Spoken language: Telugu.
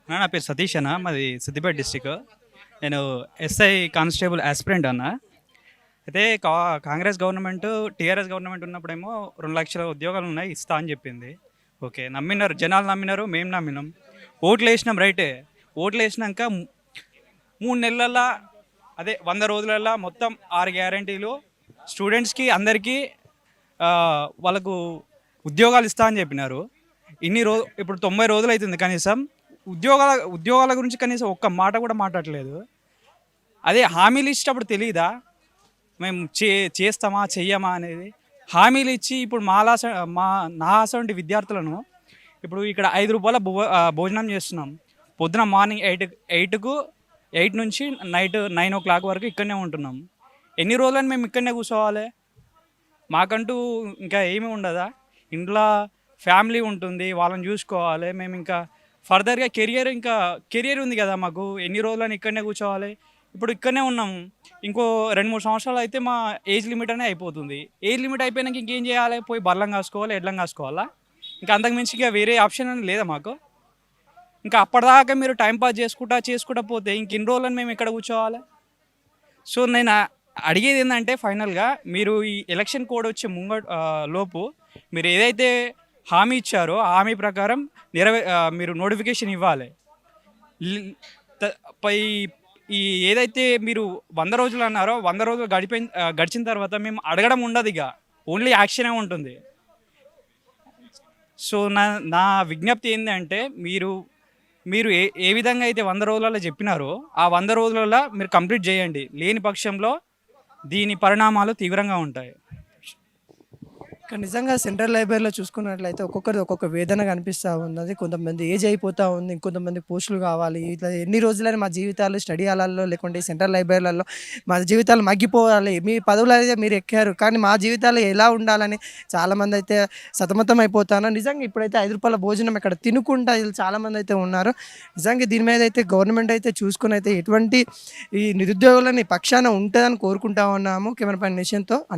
నా పేరు సతీష్ అన్న, మాది సిద్దిపేట డిస్టిక్. నేను ఎస్ఐ కానిస్టేబుల్ ఆస్పిరెంట్ అన్న. అయితే కాంగ్రెస్ గవర్నమెంట్, టీఆర్ఎస్ గవర్నమెంట్ ఉన్నప్పుడేమో 2,00,000 ఉద్యోగాలు ఉన్నాయి ఇస్తా అని చెప్పింది. ఓకే, నమ్మినారు, జనాలు నమ్మినారు, మేము నమ్మినాం, ఓట్లు వేసినాం. రైటే, ఓట్లు వేసినాక 3 నెలల్లో, అదే 100 రోజులల్లో మొత్తం 6 గ్యారంటీలు స్టూడెంట్స్కి అందరికీ వాళ్ళకు ఉద్యోగాలు ఇస్తా అని చెప్పినారు. ఇప్పుడు 90 రోజులు అవుతుంది, కనీసం ఉద్యోగాల గురించి కనీసం ఒక్క మాట కూడా మాట్లాడలేదు. అదే హామీలు ఇచ్చేటప్పుడు తెలియదా మేము చేస్తామా చెయ్యమా అనేది? హామీలు ఇచ్చి ఇప్పుడు నా అసంటి విద్యార్థులను ఇప్పుడు ఇక్కడ ₹5 భోజనం చేస్తున్నాం. పొద్దున మార్నింగ్ 8 నుంచి నైట్ 9 వరకు ఇక్కడనే ఉంటున్నాం. ఎన్ని రోజులని మేము ఇక్కడనే కూర్చోవాలి? మాకంటూ ఇంకా ఏమీ ఉండదా? ఇంట్లో ఫ్యామిలీ ఉంటుంది, వాళ్ళని చూసుకోవాలి. మేము ఇంకా ఫర్దర్గా కెరియర్ ఉంది కదా మాకు. ఎన్ని రోజులని ఇక్కడనే కూర్చోవాలి? ఇప్పుడు ఇక్కడనే ఉన్నాము. ఇంకో 2-3 సంవత్సరాలు అయితే మా ఏజ్ లిమిట్ అనే అయిపోతుంది. ఏజ్ లిమిట్ అయిపోయినాక ఇంకేం చేయాలి? పోయి బర్లం కాసుకోవాలి, ఎడ్లం కాసుకోవాలా? ఇంకా అంతకుమించి ఇంకా వేరే ఆప్షన్ అని లేదా మాకు? ఇంకా అప్పటిదాకా మీరు టైంపాస్ చేసుకుంటా పోతే ఇంకెన్ని రోజులని మేము ఇక్కడ కూర్చోవాలి? సో నేను అడిగేది ఏంటంటే ఫైనల్గా మీరు ఈ ఎలక్షన్ కోడ్ వచ్చే లోపు మీరు ఏదైతే హామీ ఇచ్చారో ఆ హామీ ప్రకారం మీరు నోటిఫికేషన్ ఇవ్వాలి. పై ఈ ఏదైతే మీరు 100 రోజులు అన్నారో 100 రోజులు గడిచిన తర్వాత మేము అడగడం ఉండదు, ఇక ఓన్లీ యాక్షనే ఉంటుంది. సో నా విజ్ఞప్తి ఏంటంటే మీరు ఏ విధంగా అయితే 100 రోజులలో చెప్పినారో ఆ 100 రోజులలో మీరు కంప్లీట్ చేయండి. లేని పక్షంలో దీని పరిణామాలు తీవ్రంగా ఉంటాయి. ఇక్కడ నిజంగా సెంట్రల్ లైబ్రరీలో చూసుకున్నట్లయితే ఒక్కొక్కరిది ఒక్కొక్క వేదన కనిపిస్తూ ఉన్నది. కొంతమంది ఏజ్ అయిపోతూ ఉంది, ఇంకొంతమంది పోస్టులు కావాలి. ఇట్లా ఎన్ని రోజులని మా జీవితాలు స్టడీ హాలల్లో లేకుంటే సెంట్రల్ లైబ్రరీలలో మా జీవితాలు మగ్గిపోవాలి. మీ పదవులు అయితే మీరు ఎక్కారు, కానీ మా జీవితాలు ఎలా ఉండాలని చాలామంది అయితే సతమతం అయిపోతాను. నిజంగా ఇప్పుడైతే ₹5 భోజనం ఇక్కడ తినుకుంటా వీళ్ళు చాలామంది అయితే ఉన్నారు. నిజంగా దీని మీద అయితే గవర్నమెంట్ అయితే చూసుకుని అయితే ఎటువంటి ఈ నిరుద్యోగులని పక్షాన ఉంటుందని కోరుకుంటా ఉన్నాము. Camera person నిషాంత్తో.